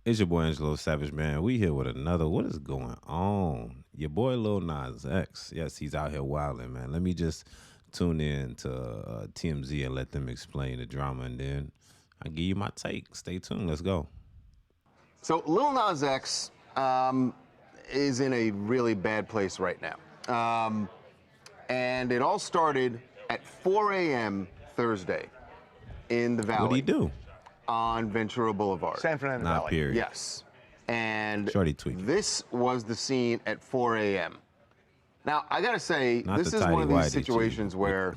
It's your boy Angelo Savage, man. We here with another. What is going on? Your boy Lil Nas X. Yes, he's out here wilding, man. Let me just tune in to TMZ and let them explain the drama, and then I'll give you my take. Stay tuned. Let's go. So Lil Nas X is in a really bad place right now. And it all started at 4 a.m. Thursday in the What do you Valley do? on Ventura Boulevard. San Fernando Not Valley. period. Yes. And Shorty tweaking. this was the scene at 4 a.m. Now, I gotta say, Not this the is one of tidy-whitey these situations chick where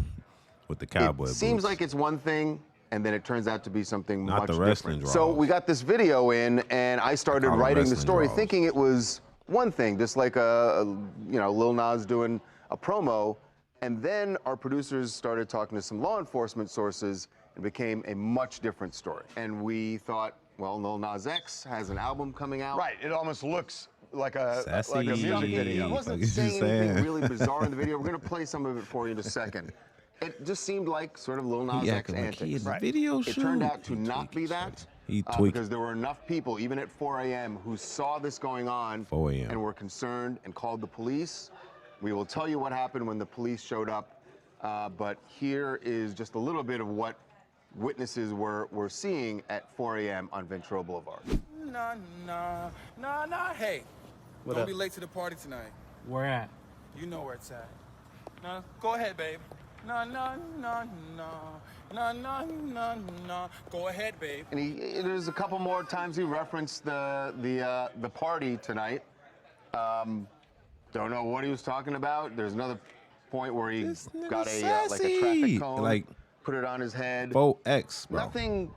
with the cowboy it seems boots. like it's one thing, and then it turns out to be something Not much the wrestling different. So draws. we got this video in, and I started call 'em writing the wrestling story draws. thinking it was one thing, just like Lil Nas doing a promo, and then our producers started talking to some law enforcement sources, and became a much different story. And we thought, well, Lil Nas X has an album coming out. Right. It almost looks like a Sassy. music He video. wasn't Like you saying anything saying. really bizarre in the video. We're gonna play some of it for you in a second. It just seemed like sort of Lil Nas He X acting like he antics. in a video It shoot. turned out to He not be tweaking, that shorty. He tweaking. because there were enough people, even at 4 a.m., who saw this going on 4 a.m. and were concerned and called the police. We will tell you what happened when the police showed up, but here is just a little bit of what witnesses were seeing at 4 a.m. on Ventura Boulevard. Nah. Hey, don't be late to the party tonight. Where at? You know where it's at. Nah, go ahead, babe. Nah. Go ahead, babe. And there's a couple more times he referenced the party tonight. Don't know what he was talking about. There's another point where he This nigga got like a sassy. traffic cone, Like, put it on his head. 4X, bro. Nothing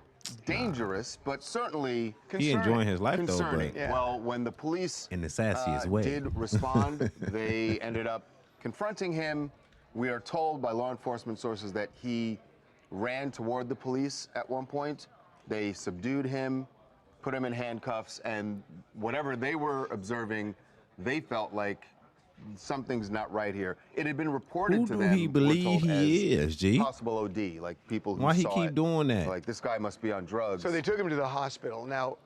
dangerous, but certainly He enjoying his life though, concerning. but Yeah. Well, when the police in the sassiest way. did respond, they ended up confronting him. We are told by law enforcement sources that he ran toward the police at one point. They subdued him, put him in handcuffs, and whatever they were observing, they felt like something's not right here. It had been reported Who to do them. he we're believe told, he as is, G? possible OD, like people who Why he saw keep it, doing that? like this guy must be on drugs. So they took him to the hospital. Now,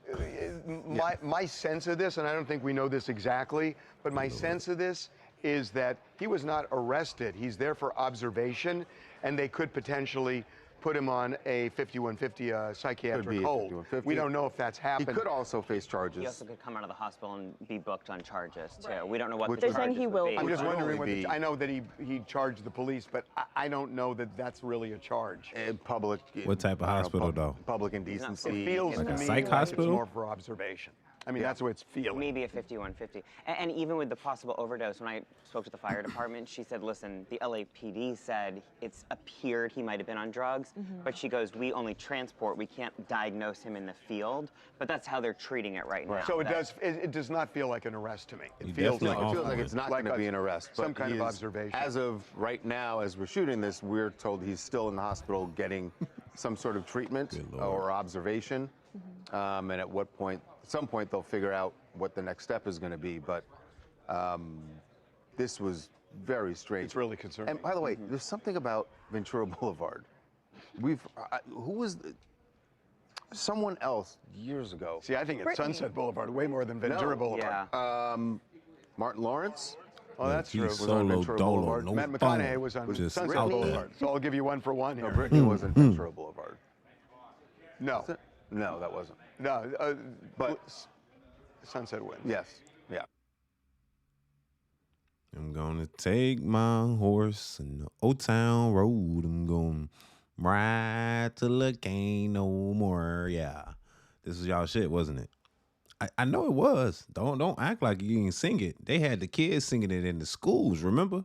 my sense of this, and I don't think we know this exactly, but my sense of this is that he was not arrested. He's there for observation, and they could potentially put him on a 5150 psychiatric be a hold. 5150. We don't know if that's He happened. could also face He charges. also could come out of the hospital and be booked on charges too. We don't know what Which the would- They're charges saying he would will be. be. I'm just Would wondering only what be- I know that he charged the police, but I don't know that that's really a charge. Public. What type of I don't know, hospital, though? Public indecency. It feels Like to a me psych like hospital? it's more for observation. I mean, that's what it's feeling. Maybe a 5150. And even with the possible overdose, when I spoke to the fire department, she said, listen, the LAPD said it's appeared he might have been on drugs, but she goes, we only transport, we can't diagnose him in the field, but that's how they're treating it right now. So That- it does not feel like an arrest to me. It You feels definitely like It off feels like on it's not Like going to a- be an arrest. some but kind of he is- observation. As of right now, as we're shooting this, we're told he's still in the hospital getting some sort of treatment Good Lord. or observation. And at some point, they'll figure out what the next step is going to be. But this was very strange. It's really concerning. And by the way, there's something about Ventura Boulevard. Who was someone else years ago? See, I think it's Sunset Boulevard way more than Ventura Boulevard. Yeah. Martin Lawrence. Oh, that's He's true. on Solo Ventura dolo, Boulevard. no Matt phone. McConaughey was on Just Sunset out there. Boulevard. So I'll give you one for one here. No, Brittany wasn't Ventura Boulevard. No, No, that wasn't. no, But Sunset wins. yes, yeah. I'm gonna take my horse in the old town road. I'm gonna ride till I can't no more. Yeah, this was y'all shit, wasn't it? I know it was. Don't act like you didn't sing it. They had the kids singing it in the schools. Remember?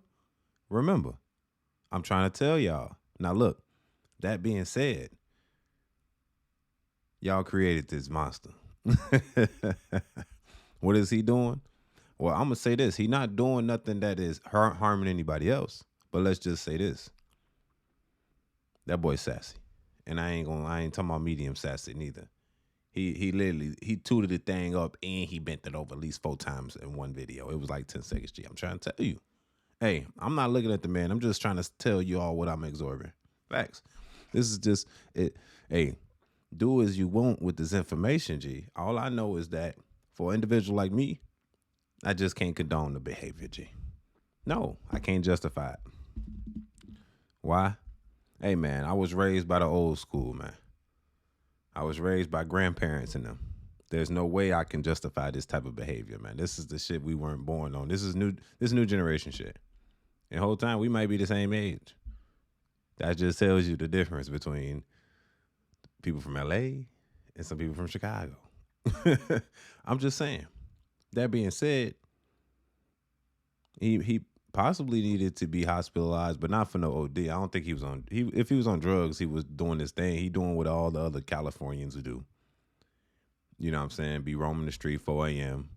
I'm trying to tell y'all. Now look. That being said, y'all created this monster. What is he doing? Well, I'm gonna say this: he not doing nothing that is harming anybody else. But let's just say this: that boy's sassy, and I ain't talking about medium sassy neither. He literally tooted the thing up and he bent it over at least 4 times in one video. It was like 10 seconds. G. I'm trying to tell you. Hey, I'm not looking at the man. I'm just trying to tell you all what I'm absorbing. Facts. This is just it. Hey, do as you want with this information, G. All I know is that for an individual like me, I just can't condone the behavior, G. No, I can't justify it. Why? Hey, man, I was raised by the old school, man. I was raised by grandparents and them. There's no way I can justify this type of behavior, man. This is the shit we weren't born on. This is new. This new generation shit. And the whole time we might be the same age. That just tells you the difference between people from LA and some people from Chicago. I'm just saying. That being said, he possibly needed to be hospitalized, but not for no OD. I don't think he was on. If he was on drugs, he was doing this thing. He doing what all the other Californians would do. You know what I'm saying? Be roaming the street 4 a.m.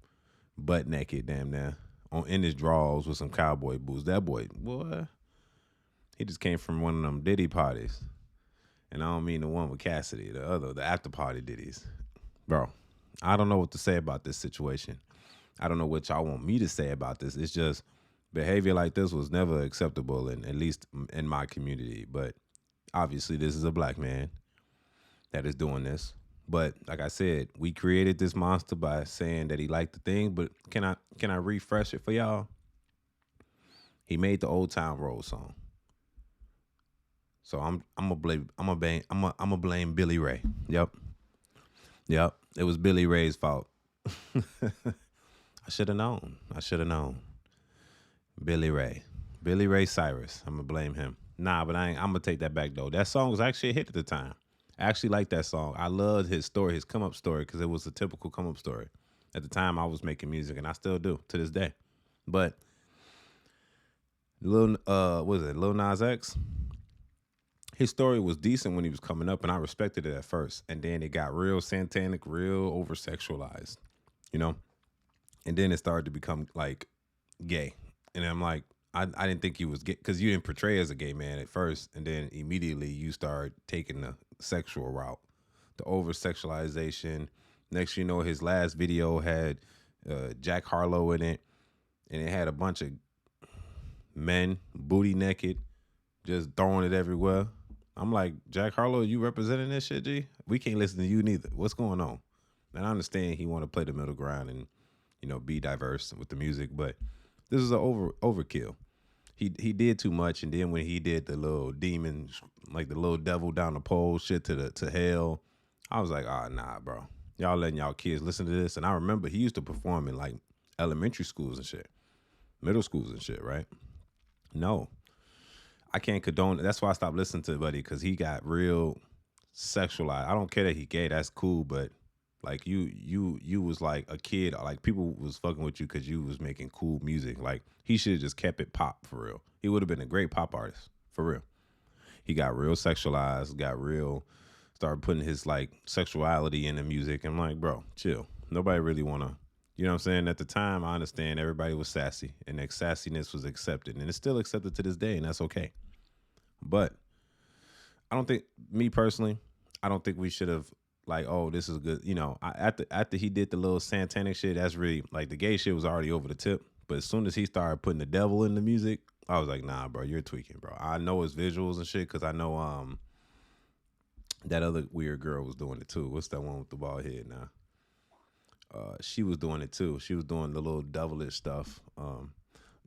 butt naked, damn near, on in his drawers with some cowboy boots. That boy, he just came from one of them Diddy parties, and I don't mean the one with Cassidy, the after party Diddies, bro. I don't know what to say about this situation. I don't know what y'all want me to say about this. It's just behavior like this was never acceptable, at least in my community. But obviously, this is a black man that is doing this. But like I said, we created this monster by saying that he liked the thing. But can I refresh it for y'all? He made the Old Town Road song. So I'm gonna blame Billy Ray. Yep. It was Billy Ray's fault. I should have known. Billy Ray Cyrus. I'm gonna blame him. Nah, but I'm gonna take that back though. That song was actually a hit at the time. I actually liked that song. I loved his story, his come up story, because it was a typical come up story. At the time, I was making music, and I still do to this day. But Lil Nas X? His story was decent when he was coming up, and I respected it at first. And then it got real satanic, real over sexualized, you know. And then it started to become like gay, and I'm like, I didn't think he was gay because you didn't portray as a gay man at first, and then immediately you start taking the sexual route, the over sexualization. Next, you know, his last video had Jack Harlow in it, and it had a bunch of men booty naked, just throwing it everywhere. I'm like, Jack Harlow, you representing this shit, G? We can't listen to you neither. What's going on? And I understand he want to play the middle ground and, you know, be diverse with the music, but this is an overkill. He did too much, and then when he did the little demon, like the little devil down the pole shit to hell, I was like, nah, bro. Y'all letting y'all kids listen to this. And I remember he used to perform in like elementary schools and shit, middle schools and shit, right? No, I can't condone it. That's why I stopped listening to Buddy, because he got real sexualized. I don't care that he gay, that's cool, but like you was like a kid, like people was fucking with you because you was making cool music. Like he should have just kept it pop for real. He would have been a great pop artist for real. He got real sexualized, started putting his like sexuality in the music. I'm like, bro, chill. Nobody really wanna, you know what I'm saying? At the time, I understand everybody was sassy, and that sassiness was accepted, and it's still accepted to this day, and that's okay. But I don't think, me personally, I don't think we should have like, oh, this is good. You know, after he did the little satanic shit, that's really like the gay shit was already over the tip. But as soon as he started putting the devil in the music, I was like, nah, bro, you're tweaking, bro. I know his visuals and shit because I know that other weird girl was doing it too. What's that one with the bald head now? She was doing it too. She was doing the little devilish stuff.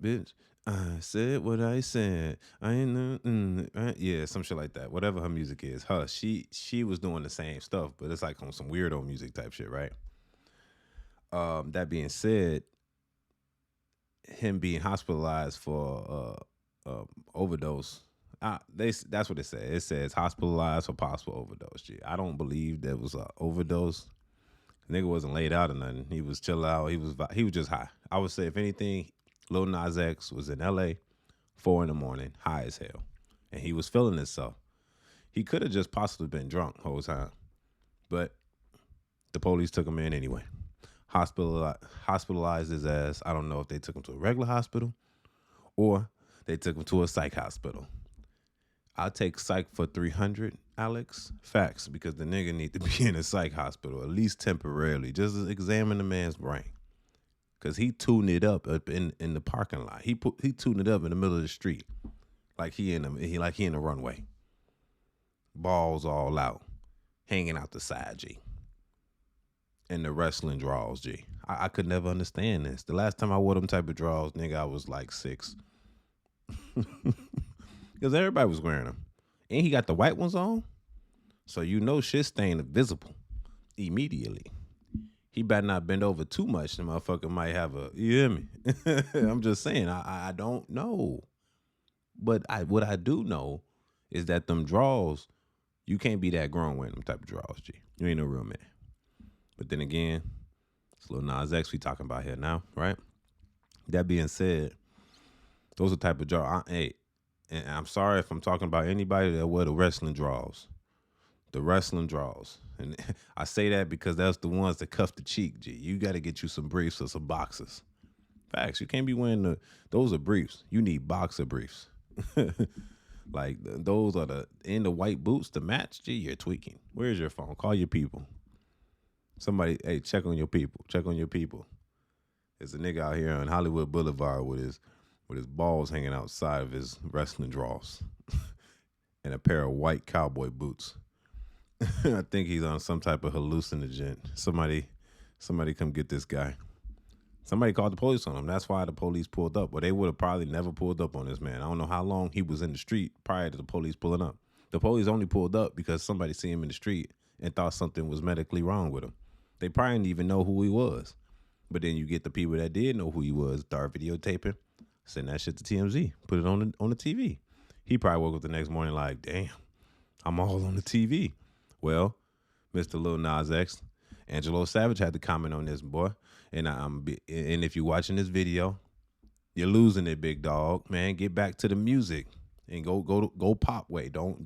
Bitch, I said what I said. I ain't yeah, some shit like that. Whatever her music is, she was doing the same stuff, but it's like on some weirdo music type shit, right? That being said, him being hospitalized for overdose. That's what it says. It says hospitalized for possible overdose. Gee, I don't believe that was an overdose. Nigga wasn't laid out or nothing. He was chill out. He was just high. I would say if anything, Lil Nas X was in L.A. 4 a.m, high as hell, and he was feeling himself. He could have just possibly been drunk the whole time, but the police took him in anyway. Hospitalized his ass. I don't know if they took him to a regular hospital or they took him to a psych hospital. I'll take psych for 300, Alex. Facts, because the nigga need to be in a psych hospital, at least temporarily, just to examine the man's brain. Because he tuned it up in the parking lot. He tuned it up in the middle of the street, like he in the runway. Balls all out. hanging out the side, G. And the wrestling draws, G. I could never understand this. The last time I wore them type of draws, nigga, I was like 6. Because everybody was wearing them. And he got the white ones on. So you know shit staying visible immediately. He better not bend over too much. The motherfucker might have a, you hear me? I'm just saying, I don't know. But what I do know is that them draws, you can't be that grown wearing them type of draws, G. You ain't no real man. But then again, it's Lil Nas X we talking about here now, right? That being said, those are the type of draws. Hey, and I'm sorry if I'm talking about anybody that wear the wrestling draws. The wrestling draws. And I say that because that's the ones that cuff the cheek, G. You got to get you some briefs or some boxers. Facts. You can't be wearing those are briefs. You need boxer briefs. Like those are the white boots to match. G, you're tweaking. Where's your phone? Call your people. Somebody, hey, check on your people. Check on your people. There's a nigga out here on Hollywood Boulevard with his balls hanging outside of his wrestling drawers and a pair of white cowboy boots. I think he's on some type of hallucinogen. Somebody come get this guy. Somebody called the police on him. That's why the police pulled up. But they would have probably never pulled up on this man. I don't know how long he was in the street prior to the police pulling up. The police only pulled up because somebody see him in the street and thought something was medically wrong with him. They probably didn't even know who he was. But then you get the people that did know who he was, start videotaping, send that shit to TMZ, put it on the TV. He probably woke up the next morning like, damn, I'm all on the TV. Well, Mr. Lil Nas X, Angelo Savage had to comment on this, boy. And if you're watching this video, you're losing it, big dog. Man, get back to the music and go pop way. Don't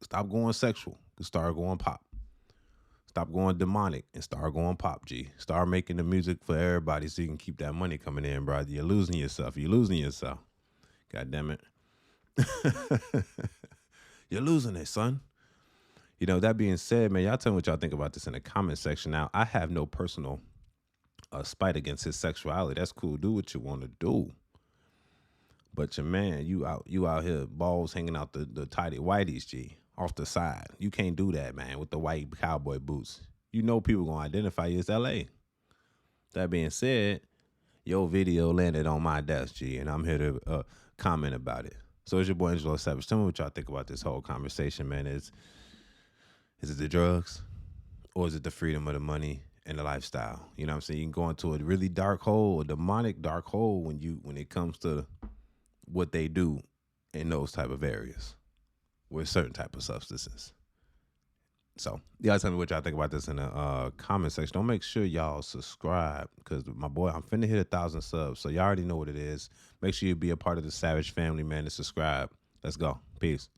stop going sexual. Start going pop. Stop going demonic and start going pop, G. Start making the music for everybody so you can keep that money coming in, bro. You're losing yourself. You're losing yourself. God damn it. You're losing it, son. You know, that being said, man, y'all tell me what y'all think about this in the comment section. Now, I have no personal spite against his sexuality. That's cool. Do what you want to do. But your man, you out here, balls hanging out the tighty whiteys, G, off the side. You can't do that, man, with the white cowboy boots. You know people gonna identify you as LA. That being said, your video landed on my desk, G, and I'm here to comment about it. So it's your boy Angelo Savage. Tell me what y'all think about this whole conversation, man. Is it the drugs or is it the freedom of the money and the lifestyle? You know what I'm saying? You can go into a really dark hole, a demonic dark hole when it comes to what they do in those type of areas with certain type of substances. So y'all tell me what y'all think about this in the comment section. Don't make sure y'all subscribe because my boy, I'm finna hit 1,000 subs. So y'all already know what it is. Make sure you be a part of the Savage family, man, and subscribe. Let's go. Peace.